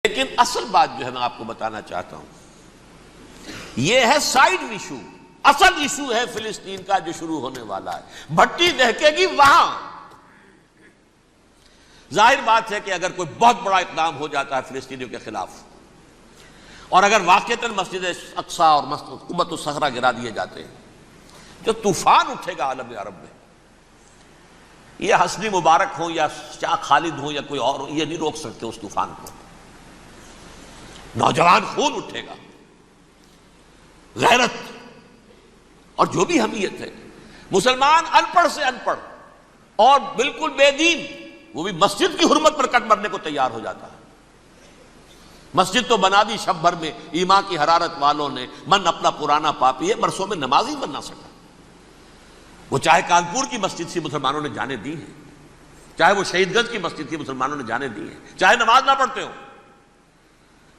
لیکن اصل بات جو ہے میں آپ کو بتانا چاہتا ہوں، یہ ہے سائیڈ ایشو. اصل ایشو ہے فلسطین کا جو شروع ہونے والا ہے. بھٹی دہکے گی وہاں. ظاہر بات ہے کہ اگر کوئی بہت بڑا اقدام ہو جاتا ہے فلسطینیوں کے خلاف، اور اگر واقعتاً مسجد اقصیٰ اور قبۃ الصخرہ گرا دیے جاتے ہیں، جو طوفان اٹھے گا عالم عرب میں، یہ حسنی مبارک ہوں یا شاہ خالد ہوں یا کوئی اور ہوں، یہ نہیں روک سکتے اس طوفان کو. نوجوان خون اٹھے گا، غیرت اور جو بھی حمیت ہے. مسلمان ان پڑھ سے ان پڑھ اور بالکل بے دین، وہ بھی مسجد کی حرمت پر کٹ مرنے کو تیار ہو جاتا ہے. مسجد تو بنا دی شب بھر میں ایمان کی حرارت والوں نے، من اپنا پرانا پاپی ہے، برسوں میں نماز ہی بن نہ سکا. وہ چاہے کانپور کی مسجد سے مسلمانوں نے جانے دی ہیں، چاہے وہ شہید گنج کی مسجد کی مسلمانوں نے جانے دی ہیں، چاہے نماز نہ پڑھتے ہو.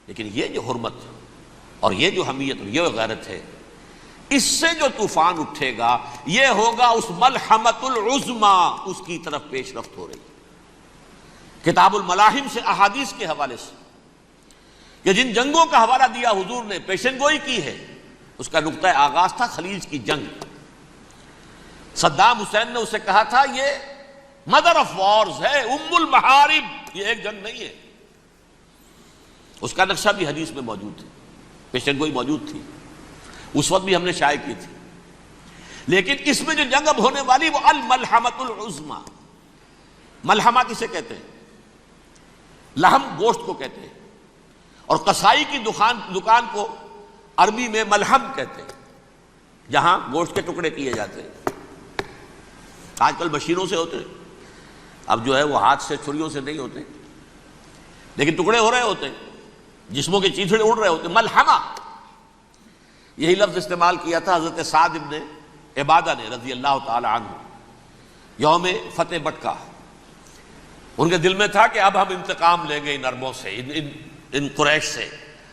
لیکن یہ جو حرمت اور یہ جو حمیت اور یہ غیرت ہے، اس سے جو طوفان اٹھے گا یہ ہوگا اس ملحمۃ العظما، اس کی طرف پیش رفت ہو رہی. کتاب الملاحم سے احادیث کے حوالے سے کہ جن جنگوں کا حوالہ دیا حضور نے، پیشن گوئی کی ہے، اس کا نقطہ آغاز تھا خلیج کی جنگ. صدام حسین نے اسے کہا تھا یہ مدر آف وارز ہے، ام المحارب، یہ ایک جنگ نہیں ہے. اس کا نقشہ بھی حدیث میں موجود ہے، پیشن گوئی موجود تھی، اس وقت بھی ہم نے شائع کی تھی. لیکن اس میں جو جنگ اب ہونے والی وہ الملحمۃ العظما. ملحمہ کسے کہتے ہیں؟ لحم گوشت کو کہتے ہیں، اور قصائی کی دکان کو عربی میں ملحم کہتے ہیں، جہاں گوشت کے ٹکڑے کیے جاتے ہیں. آج کل مشینوں سے ہوتے ہیں، اب جو ہے وہ ہاتھ سے چھریوں سے نہیں ہوتے، لیکن ٹکڑے ہو رہے ہوتے ہیں، جسموں کے چیتھڑے اڑ رہے ہوتے ہیں. ملحمہ، یہی لفظ استعمال کیا تھا حضرت سعد ابن عبادہ نے رضی اللہ تعالی عنہ یوم فتح مکہ. ان کے دل میں تھا کہ اب ہم انتقام لیں گے ان عربوں سے، ان قریش سے.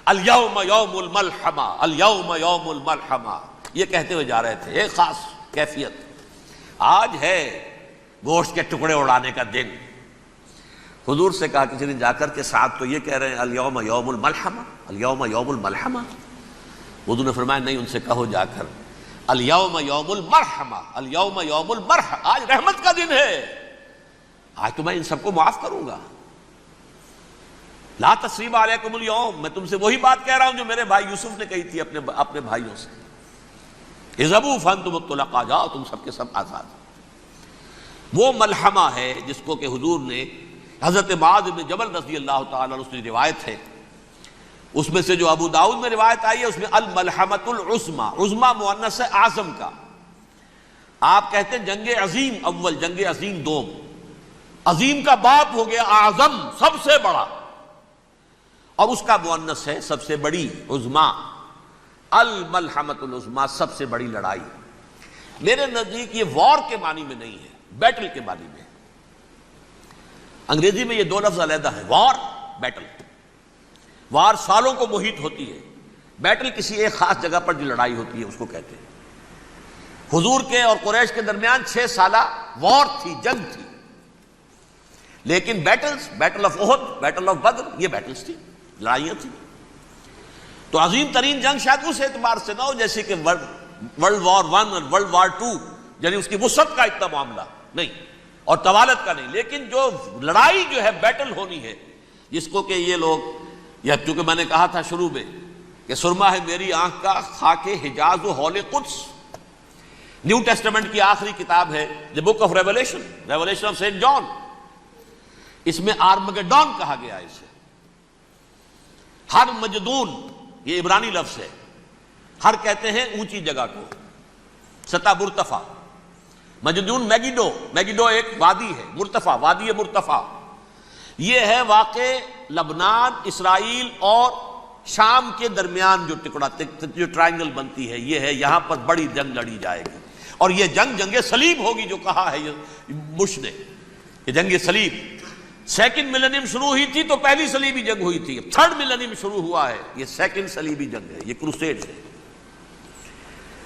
الیوم یوم الملحمہ، الیوم یوم الملحمہ، یہ کہتے ہوئے جا رہے تھے. ایک خاص کیفیت، آج ہے گوشت کے ٹکڑے اڑانے کا دن. حضور سے کہا کسی نے جا کر کے ساتھ تو یہ کہہ رہے ہیں الیوم یوم الملحمہ، الیوم یوم الملحمہ. حضور نے فرمایا نہیں، ان سے کہو جا کر الیوم یوم المرحمہ، الیوم یوم المرحمہ، آج رحمت کا دن ہے، آج تو میں ان سب کو معاف کروں گا. لا تثریب علیکم اليوم، میں تم سے وہی بات کہہ رہا ہوں جو میرے بھائی یوسف نے کہی تھی اپنے بھائیوں سے. اذهبوا فانتم الطلقاء، جاؤ تم سب کے سب آزاد. وہ ملحمہ ہے جس کو کہ حضور نے حضرت معاذ بن جبل رضی اللہ تعالیٰ عنہ سے روایت ہے، اس میں سے جو ابو داؤد میں روایت آئی ہے اس میں الملحمۃ العظما، عظما مؤنث ہے اعظم کا. آپ کہتے ہیں جنگ عظیم اول، جنگ عظیم دوم. عظیم کا باپ ہو گیا اعظم، سب سے بڑا، اور اس کا مؤنث ہے سب سے بڑی، عظما. الملحمۃ العظما، سب سے بڑی لڑائی. میرے نزدیک یہ وار کے معنی میں نہیں ہے، بیٹل کے معنی میں. انگریزی میں یہ دو لفظ علیحدہ ہیں، وار، بیٹل. وار سالوں کو محیط ہوتی ہے، بیٹل کسی ایک خاص جگہ پر جو لڑائی ہوتی ہے اس کو کہتے ہیں. حضور کے اور قریش کے درمیان 6 سالہ وار تھی، جنگ تھی. لیکن battles, battle of Uhud, battle of Badr, یہ بیٹلز تھی، لڑائیاں تھیں. تو عظیم ترین جنگ شاید اس اعتبار سے نہ ہو جیسے کہ ورلڈ وار 1 اور ورلڈ وار 2، یعنی اس کی وسعت کا اتنا معاملہ نہیں اور طوالت کا نہیں. لیکن جو لڑائی جو ہے بیٹل ہونی ہے، جس کو کہ یہ لوگ، یا چونکہ میں نے کہا تھا شروع میں کہ سرما ہے میری آنکھ کا خاک حجاز و حول قدس. نیو ٹیسٹمنٹ کی آخری کتاب ہے the Book of Revelation, Revelation of Saint John. اس میں آرمگڈون کہا گیا ہے اسے. ہر مجدون، یہ عبرانی لفظ ہے. ہر کہتے ہیں اونچی جگہ کو، سطح مرتفع. مجدون میگیڈو، میگیڈو ایک وادی ہے، مرتفع، وادی مرتفع. یہ ہے واقع لبنان، اسرائیل اور شام کے درمیان جو ٹکڑا، جو ٹرائنگل بنتی ہے، یہ ہے. یہاں پر بڑی جنگ لڑی جائے گی، اور یہ جنگ جنگ صلیب ہوگی جو کہا ہے بش نے، یہ جنگ صلیب. سیکنڈ ملینیم شروع ہوئی تھی تو پہلی صلیبی جنگ ہوئی تھی. تھرڈ ملینیم شروع ہوا ہے، یہ سیکنڈ صلیبی جنگ ہے، یہ کروسیڈ ہے.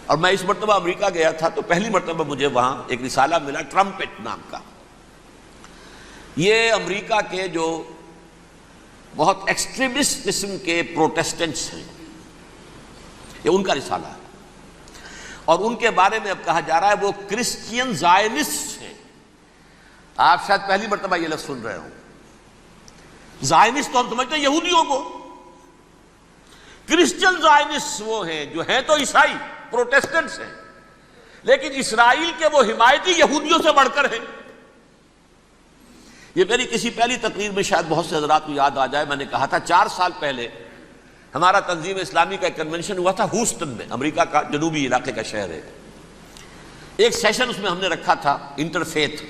اور میں اس مرتبہ امریکہ گیا تھا تو پہلی مرتبہ مجھے وہاں ایک رسالہ ملا ٹرمپٹ نام کا. یہ امریکہ کے جو بہت ایکسٹریمسٹ قسم کے پروٹیسٹنٹس ہیں، یہ ان کا رسالہ ہے، اور ان کے بارے میں اب کہا جا رہا ہے وہ کرسچین زائنسٹ ہیں۔ آپ شاید پہلی مرتبہ یہ لفظ سن رہے ہوں۔ زائنسٹ تو ہم سمجھتے ہیں یہودیوں کو، کرسچین زائنسٹ وہ ہیں جو ہیں تو عیسائی پروٹیسٹنٹس ہیں، لیکن اسرائیل کے وہ حمایتی یہودیوں سے بڑھ کر ہیں۔ یہ میری کسی پہلی تقریر میں شاید بہت سے حضرات کو یاد آ جائے، میں نے کہا تھا 4 سال پہلے ہمارا تنظیم اسلامی کا ایک کنونشن ہوا تھا ہیوسٹن میں، امریکہ کا جنوبی علاقے کا شہر ہے۔ ایک سیشن اس میں ہم نے رکھا تھا انٹرفیتھ،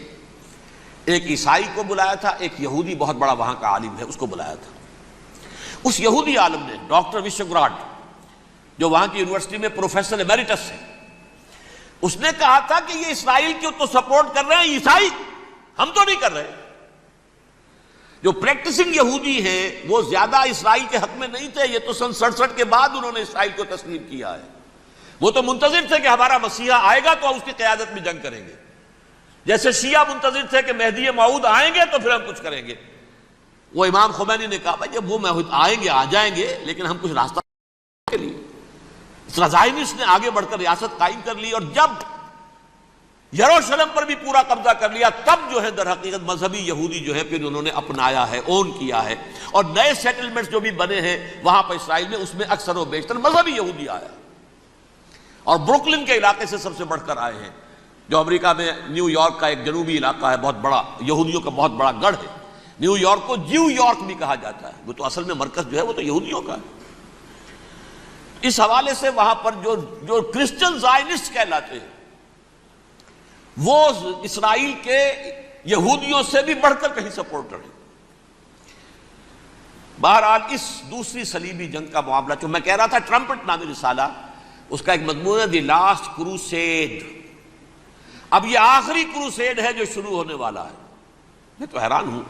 ایک عیسائی کو بلایا تھا، ایک یہودی بہت بڑا وہاں کا عالم ہے اس کو بلایا تھا۔ اس یہودی عالم نے ڈاکٹر وشوگراڈ، جو وہاں کی یونیورسٹی میں پروفیسر ایمیریٹس ہے، اس نے کہا تھا کہ یہ اسرائیل کو تو سپورٹ کر رہے ہیں عیسائی، ہم تو نہیں کر رہے۔ جو پریکٹسنگ یہودی ہیں وہ زیادہ اسرائیل کے حق میں نہیں تھے، یہ تو سن 67 کے بعد انہوں نے اسرائیل کو تسلیم کیا ہے۔ وہ تو منتظر تھے کہ ہمارا مسیحا آئے گا تو اس کی قیادت میں جنگ کریں گے، جیسے شیعہ منتظر تھے کہ مہدی موعود آئیں گے تو پھر ہم کچھ کریں گے۔ وہ امام خمینی نے کہا بھائی جب وہ آئیں گے آ جائیں گے، لیکن ہم کچھ راستہ کے لیے۔ زائنسٹ نے آگے بڑھ کر ریاست قائم کر لی، اور جب یروشلم پر بھی پورا قبضہ کر لیا، تب جو ہے در حقیقت مذہبی یہودی جو ہے پھر انہوں نے اپنایا ہے، اون کیا ہے، اور نئے سیٹلمنٹس جو بھی بنے ہیں وہاں پر اسرائیل میں، اس میں اکثر و بیشتر مذہبی یہودی آیا، اور بروکلن کے علاقے سے سب سے بڑھ کر آئے ہیں، جو امریکہ میں نیو یارک کا ایک جنوبی علاقہ ہے، بہت بڑا یہودیوں کا بہت بڑا گڑھ ہے۔ نیو یارک کو جیو یارک بھی کہا جاتا ہے، وہ تو اصل میں مرکز جو ہے وہ تو یہودیوں کا ہے۔ اس حوالے سے وہاں پر جو کرسچن زائنسٹ کہلاتے ہیں وہ اسرائیل کے یہودیوں سے بھی بڑھ کر کہیں سپورٹر ہیں۔ بہرحال اس دوسری صلیبی جنگ کا معاملہ جو میں کہہ رہا تھا، ٹرمپٹ نامی رسالہ، اس کا ایک مضمون ہے دی لاسٹ کروسیڈ۔ اب یہ آخری کروسیڈ ہے جو شروع ہونے والا ہے۔ میں تو حیران ہوں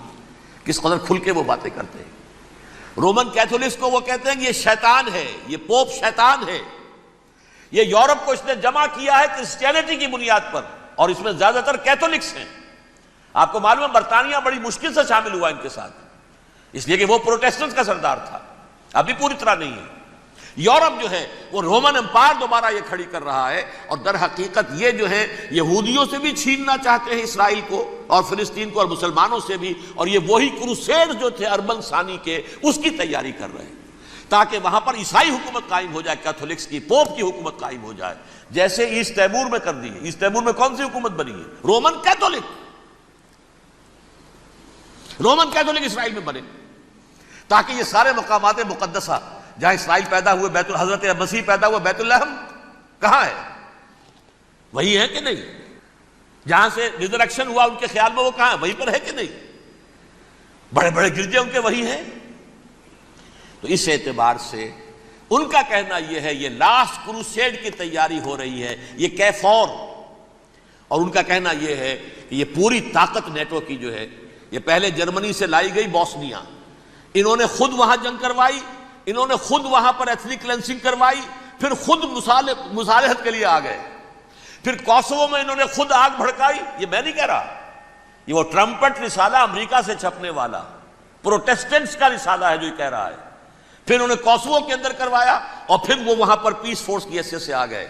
کس قدر کھل کے وہ باتیں کرتے ہیں۔ رومن کیتھولکس کو وہ کہتے ہیں کہ یہ شیطان ہے، یہ پوپ شیطان ہے، یہ یورپ کو اس نے جمع کیا ہے کرسچینٹی کی بنیاد پر، اور اس میں زیادہ تر کیتھولکس ہیں۔ آپ کو معلوم ہے برطانیہ بڑی مشکل سے شامل ہوا ان کے ساتھ، اس لیے کہ وہ پروٹیسٹنٹس کا سردار تھا، ابھی پوری طرح نہیں ہے۔ یورپ جو ہے وہ رومن امپائر دوبارہ یہ کھڑی کر رہا ہے، اور در حقیقت یہ جو ہے یہودیوں سے بھی چھیننا چاہتے ہیں اسرائیل کو اور فلسطین کو، اور مسلمانوں سے بھی، اور یہ وہی کروسیڈ جو تھے اربن ثانی کے، اس کی تیاری کر رہے ہیں تاکہ وہاں پر عیسائی حکومت قائم ہو جائے، کیتھولکس کی، پوپ کی حکومت قائم ہو جائے، جیسے ایسٹ تیمور میں کر دی ہے۔ ایسٹ تیمور میں کون سی حکومت بنی ہے؟ رومن کیتھولک اسرائیل میں بنے، تاکہ یہ سارے مقامات مقدسہ جہاں اسرائیل پیدا ہوئے، حضرت مسیح پیدا ہوئے، بیت الحم کہاں ہے؟ وہی ہے کہ نہیں؟ جہاں سے ریزریکشن ہوا ان کے خیال میں وہ کہاں ہے؟ وہیں پر ہے کہ نہیں؟ بڑے بڑے گرجے ان کے وہی ہیں۔ تو اس اعتبار سے ان کا کہنا یہ ہے یہ لاسٹ کروسیڈ کی تیاری ہو رہی ہے، یہ کیفور، اور ان کا کہنا یہ ہے کہ یہ پوری طاقت نیٹو کی جو ہے، یہ پہلے جرمنی سے لائی گئی بوسنیا، انہوں نے خود وہاں جنگ کروائی، انہوں نے خود وہاں پر ایتھنک کلینسنگ کروائی، پھر خود مصالحت کے لیے آ گئے، پھر کوسوو میں انہوں نے خود آگ بھڑکائی۔ یہ میں نہیں کہہ رہا، یہ وہ ٹرمپٹ رسالہ امریکہ سے چھپنے والا پروٹیسٹنٹس کا رسالہ ہے جو یہ کہہ رہا ہے۔ پھر انہوں نے کوسوو کے اندر کروایا، اور پھر وہ وہاں پر پیس فورس کی حیثیت سے آ گئے۔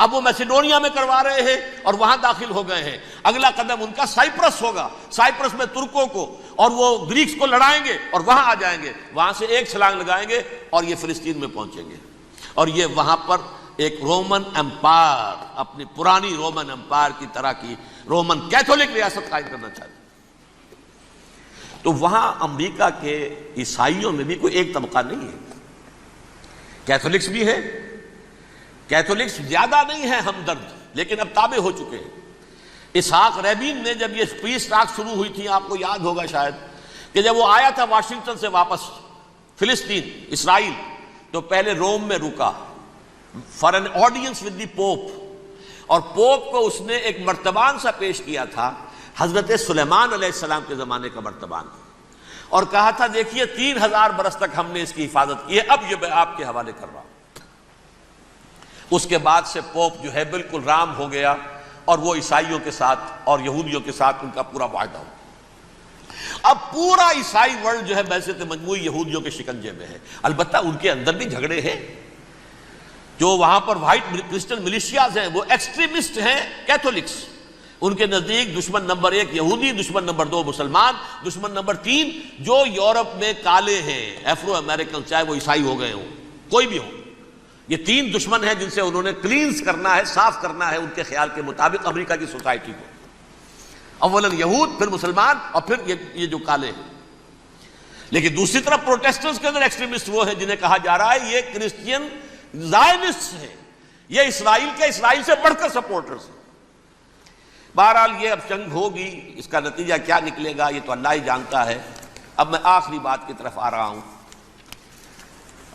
اب وہ میسیڈونیا میں کروا رہے ہیں اور وہاں داخل ہو گئے ہیں۔ اگلا قدم ان کا سائپرس ہوگا، سائپرس میں ترکوں کو اور وہ گریکس کو لڑائیں گے اور وہاں آ جائیں گے، وہاں سے ایک چھلانگ لگائیں گے اور یہ فلسطین میں پہنچیں گے، اور یہ وہاں پر ایک رومن امپائر، اپنی پرانی رومن امپائر کی طرح کی رومن کیتھولک ریاست قائم کرنا چاہتے ہیں۔ تو وہاں امریکہ کے عیسائیوں میں بھی کوئی ایک طبقہ نہیں ہے، کیتھولکس بھی ہے، کیتھولکس زیادہ نہیں ہے ہمدرد، لیکن اب تابع ہو چکے ہیں۔ اسحاق ریبین نے جب یہ پیس ٹاک شروع ہوئی تھی، آپ کو یاد ہوگا شاید، کہ جب وہ آیا تھا واشنگٹن سے واپس فلسطین اسرائیل، تو پہلے روم میں رکا for an audience with the Pope, اور پوپ کو اس نے ایک مرتبان سا پیش کیا تھا، حضرت سلیمان علیہ السلام کے زمانے کا مرتبان، اور کہا تھا دیکھیے 3000 برس تک ہم نے اس کی حفاظت کی ہے، اب یہ میں آپ کے حوالے کر رہا ہوں۔ اس کے بعد سے پوپ جو ہے بالکل رام ہو گیا، اور وہ عیسائیوں کے ساتھ اور یہودیوں کے ساتھ ان کا پورا معاہدہ ہو۔ اب پورا عیسائی ورلڈ جو ہے ویسے تو مجموعی یہودیوں کے شکنجے میں ہے، البتہ ان کے اندر بھی جھگڑے ہیں. جو وہاں پر وائٹ کرسچن ملیشیاز ہیں وہ ایکسٹریمسٹ ہیں کیتھولکس، ان کے نزدیک دشمن نمبر 1 یہودی، دشمن نمبر 2 مسلمان، دشمن نمبر 3 جو یورپ میں کالے ہیں، ایفرو امریکن، چاہے وہ عیسائی ہو گئے ہوں کوئی بھی ہو. یہ 3 دشمن ہیں جن سے انہوں نے کلینز کرنا ہے، صاف کرنا ہے ان کے خیال کے مطابق امریکہ کی سوسائٹی کو. اولاً یہود، پھر مسلمان، اور پھر یہ جو کالے ہیں. لیکن دوسری طرف پروٹیسٹنٹس کے اندر ایکسٹریمسٹ وہ ہیں جنہیں کہا جا رہا ہے یہ کرسچین زائنسٹ ہیں، یہ اسرائیل کے، اسرائیل سے بڑھ کر سپورٹرز ہیں. بہرحال یہ اب جنگ ہوگی، اس کا نتیجہ کیا نکلے گا یہ تو اللہ ہی جانتا ہے. اب میں آخری بات کی طرف آ رہا ہوں.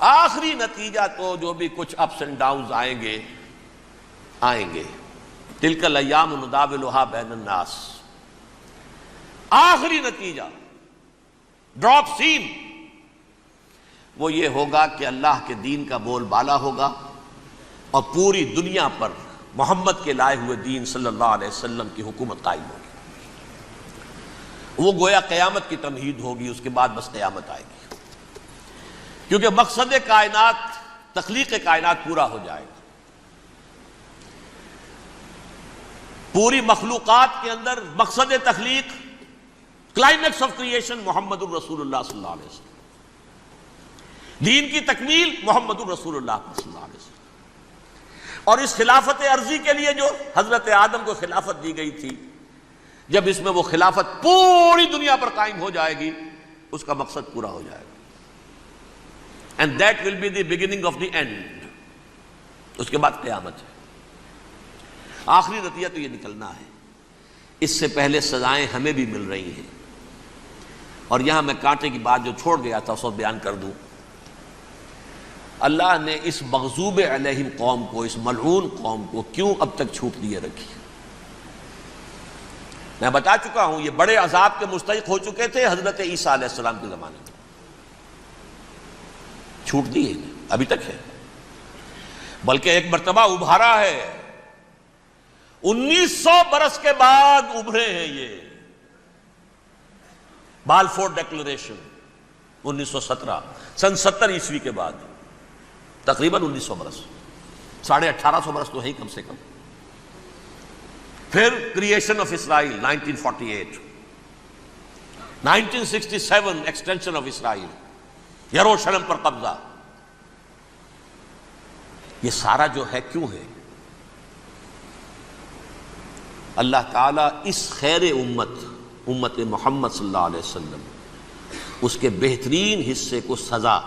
آخری نتیجہ تو جو بھی کچھ اپس اینڈ ڈاؤنز آئیں گے، تلک الایام نداولھا بین الناس، آخری نتیجہ ڈراپ سین وہ یہ ہوگا کہ اللہ کے دین کا بول بالا ہوگا اور پوری دنیا پر محمد کے لائے ہوئے دین صلی اللہ علیہ وسلم کی حکومت قائم ہوگی. وہ گویا قیامت کی تمہید ہوگی، اس کے بعد بس قیامت آئے گی، کیونکہ مقصد کائنات، تخلیق کائنات پورا ہو جائے گا. پوری مخلوقات کے اندر مقصد تخلیق، کلائمیکس آف کریشن محمد الرسول اللہ صلی اللہ علیہ وسلم، دین کی تکمیل محمد الرسول اللہ صلی اللہ علیہ وسلم. اور اس خلافت عرضی کے لیے جو حضرت آدم کو خلافت دی گئی تھی، جب اس میں وہ خلافت پوری دنیا پر قائم ہو جائے گی اس کا مقصد پورا ہو جائے گا. And that will be the beginning of the end. اس کے بعد قیامت ہے. آخری نتیجہ تو یہ نکلنا ہے. اس سے پہلے سزائیں ہمیں بھی مل رہی ہیں، اور یہاں میں کانٹے کی بات جو چھوڑ گیا تھا اس کو بیان کر دوں. اللہ نے اس مغضوب علیہم قوم کو، اس ملعون قوم کو کیوں اب تک چھوٹ دیے رکھی؟ میں بتا چکا ہوں یہ بڑے عذاب کے مستحق ہو چکے تھے حضرت عیسیٰ علیہ السلام کے زمانے میں، چھوٹ دی ہے، ابھی تک ہے، بلکہ ایک مرتبہ ابھارا ہے. 1900 برس کے بعد ابھرے ہیں یہ. بالفور ڈیکلریشن 1917، سن 70 عیسوی کے بعد، تقریباً 1900 برس، 1850 برس تو ہے ہی کم سے کم. پھر creation of Israel 1948، 1967 extension of Israel, یروشلم پر قبضہ. یہ سارا جو ہے کیوں ہے؟ اللہ تعالیٰ اس خیر امت محمد صلی اللہ علیہ وسلم، اس کے بہترین حصے کو سزا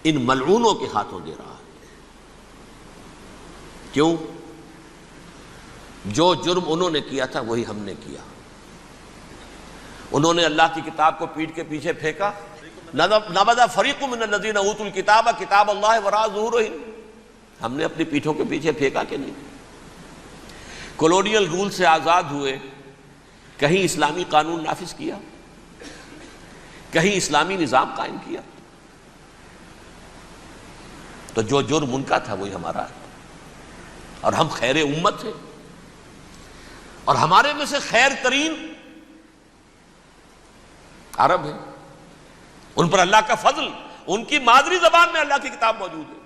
ان ملعونوں کے ہاتھوں دے رہا ہے. کیوں؟ جو جرم انہوں نے کیا تھا وہی ہم نے کیا. انہوں نے اللہ کی کتاب کو پیٹھ کے پیچھے پھینکا. نبذ فریق من الذین اوتوا الکتاب کتاب اللہ وراء ظہورہم، ہم نے اپنی پیٹھوں کے پیچھے پھینکا کہ نہیں؟ کولونیل رول سے آزاد ہوئے، کہیں اسلامی قانون نافذ کیا، کہیں اسلامی نظام قائم کیا. تو جو جرم ان کا تھا وہی ہمارا ہے، اور ہم خیر امت ہیں، اور ہمارے میں سے خیر ترین عرب ہیں. ان پر اللہ کا فضل، ان کی مادری زبان میں اللہ کی کتاب موجود ہے.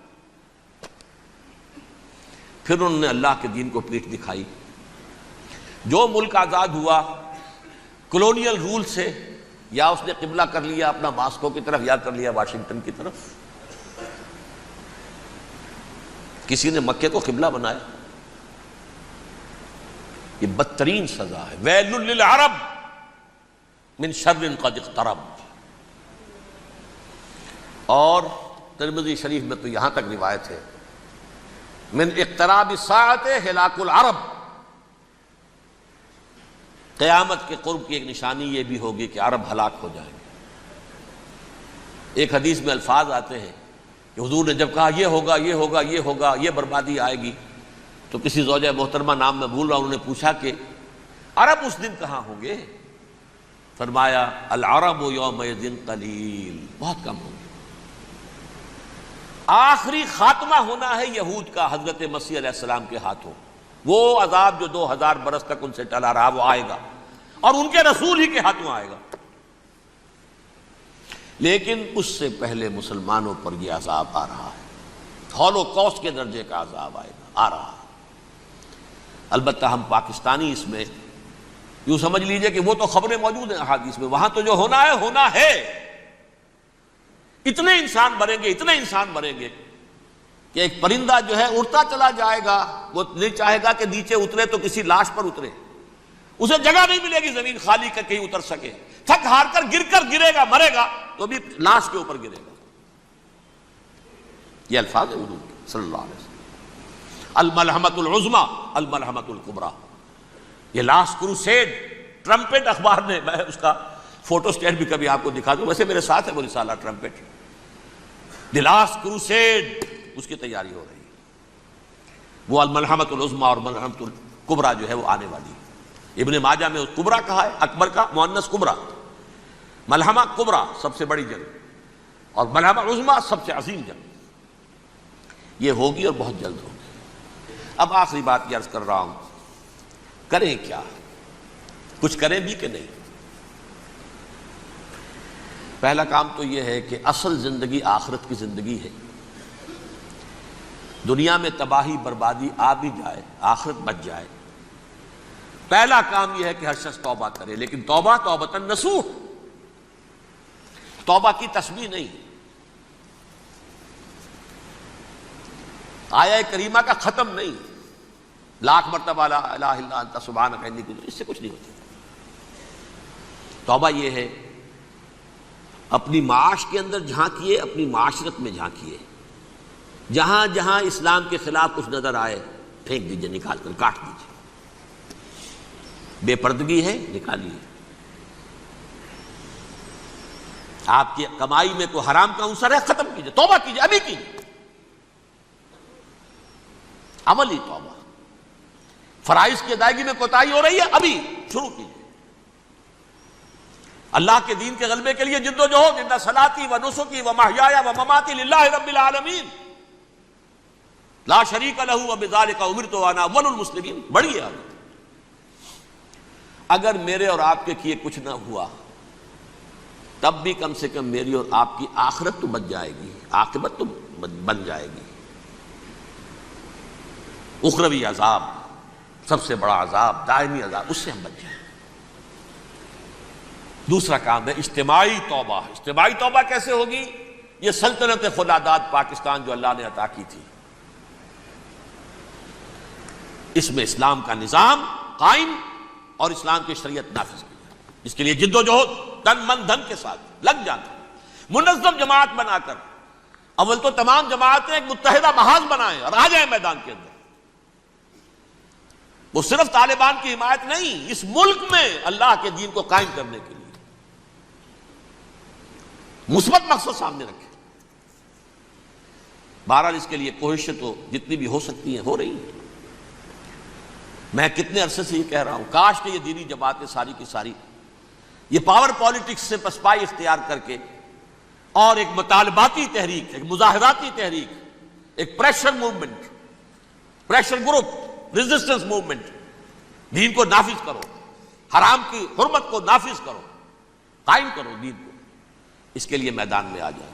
پھر انہوں نے اللہ کے دین کو پیٹھ دکھائی. جو ملک آزاد ہوا کولونیل رول سے، یا اس نے قبلہ کر لیا اپنا ماسکو کی طرف، یا کر لیا واشنگٹن کی طرف. کسی نے مکے کو قبلہ بنایا. یہ بدترین سزا ہے. ویل للعرب من شر قد اقترب. اور ترمذی شریف میں تو یہاں تک روایت ہے، من اقتراب الساعۃ ہلاک العرب. قیامت کے قرب کی ایک نشانی یہ بھی ہوگی کہ عرب ہلاک ہو جائیں گے. ایک حدیث میں الفاظ آتے ہیں کہ حضور نے جب کہا یہ ہوگا یہ ہوگا یہ ہوگا، یہ بربادی آئے گی، تو کسی زوجہ محترمہ نام میں بھول رہا ہوں، انہوں نے پوچھا کہ عرب اس دن کہاں ہوں گے؟ فرمایا العرب یومئذ قلیل، بہت کم ہوں گے. آخری خاتمہ ہونا ہے یہود کا حضرت مسیح علیہ السلام کے ہاتھوں. وہ عذاب جو 2000 برس تک ان سے ٹلا رہا وہ آئے گا، اور ان کے رسول ہی کے ہاتھوں آئے گا. لیکن اس سے پہلے مسلمانوں پر یہ عذاب آ رہا ہے، ہولوکاسٹ کے درجے کا عذاب آ رہا ہے۔ البتہ ہم پاکستانی اس میں یوں سمجھ لیجئے کہ وہ تو خبریں موجود ہیں احادیث میں، وہاں تو جو ہونا ہے، اتنے انسان مریں گے کہ ایک پرندہ جو ہے اڑتا چلا جائے گا، وہ نہیں چاہے گا کہ نیچے اترے تو کسی لاش پر اترے، اسے جگہ نہیں ملے گی زمین خالی کر کہیں اتر سکے، تھک ہار کر گرے گا، مرے گا تو بھی لاش کے اوپر گرے گا۔ یہ الفاظ ہیں حضور کے صلی اللہ علیہ وسلم۔ الملحمۃ العظمی، الملحمۃ الکبریٰ، یہ لاسٹ کروسیڈ، ٹرمپٹ اخبار نے، میں اس کا فوٹو اسٹیٹ بھی کبھی آپ کو دکھا دوں، ویسے میرے ساتھ ہے وہ رسالہ ٹرمپٹ، دی لاسٹ کروسیڈ، اس کی تیاری ہو رہی ہے۔ وہ الملحمۃ العظمی اور ملحمۃ الکبریٰ جو ہے وہ آنے والی ہے۔ ابن ماجہ میں اس کبریٰ کہا ہے، اکبر کا مؤنث کبریٰ، ملحمہ کبریٰ سب سے بڑی جنگ، اور ملحمہ عظمی سب سے عظیم جنگ، یہ ہوگی اور بہت جلد ہوگی۔ اب آخری بات یہ عرض کر رہا ہوں، کریں کیا؟ کچھ کریں بھی کہ نہیں؟ پہلا کام تو یہ ہے کہ اصل زندگی آخرت کی زندگی ہے۔ دنیا میں تباہی بربادی آ بھی جائے، آخرت بچ جائے، پہلا کام یہ ہے کہ ہر شخص توبہ کرے، لیکن توبہ توبۃ نصوح، توبہ کی تسبیح نہیں، آیہ کریمہ کا ختم نہیں، لاکھ مرتبہ لا الہ الا انت سبحانک انی کنت، اس سے کچھ نہیں ہوتا۔ توبہ یہ ہے اپنی معاش کے اندر جھانکیے، اپنی معاشرت میں جھانکیے، جہاں جہاں اسلام کے خلاف کچھ نظر آئے پھینک دیجئے، نکال کر کاٹ دیجئے، بے پردگی ہے نکالیے، آپ کی کمائی میں کوئی حرام کا عنصر ہے ختم کیجئے، توبہ کیجئے، ابھی کیجئے، عملی توبہ۔ فرائض کی ادائیگی میں کوتاہی ہو رہی ہے، ابھی شروع کیجئے۔ اللہ کے دین کے غلبے کے لیے جد و جہد، ان صلاتی و نسکی و محیایا و مماتی للہ رب العالمین لا شریک لہ وبذالک امرت وانا اول المسلمین، بڑی ہے۔ اگر میرے اور آپ کے کیے کچھ نہ ہوا تب بھی کم سے کم میری اور آپ کی آخرت تو بچ جائے گی، عاقبت تو بن جائے گی۔ اخروی عذاب، سب سے بڑا عذاب، دائمی عذاب، اس سے ہم بچ جائیں۔ دوسرا کام ہے اجتماعی توبہ۔ اجتماعی توبہ کیسے ہوگی؟ یہ سلطنت خداداد پاکستان جو اللہ نے عطا کی تھی، اس میں اسلام کا نظام قائم اور اسلام کی شریعت نافذ کی جائے، اس کے لیے جد و جہد تن من دھن کے ساتھ لگ جانا، منظم جماعت بنا کر، اول تو تمام جماعتیں ایک متحدہ محاذ بنائیں اور آ جائیں میدان کے اندر۔ وہ صرف طالبان کی حمایت نہیں، اس ملک میں اللہ کے دین کو قائم کرنے کے لیے مثبت مقصد سامنے رکھے۔ بہرحال اس کے لیے کوششیں تو جتنی بھی ہو سکتی ہیں ہو رہی ہیں۔ میں کتنے عرصے سے یہ کہہ رہا ہوں، کاش کہ یہ دینی جماعتیں ساری کی ساری یہ پاور پالیٹکس سے پسپائی اختیار کر کے اور ایک مطالباتی تحریک، ایک مظاہراتی تحریک، ایک pressure movement, pressure group, resistance movement, دین کو نافذ کرو، حرام کی حرمت کو نافذ کرو، قائم کرو دین کو، اس کے لیے میدان میں آ جائے۔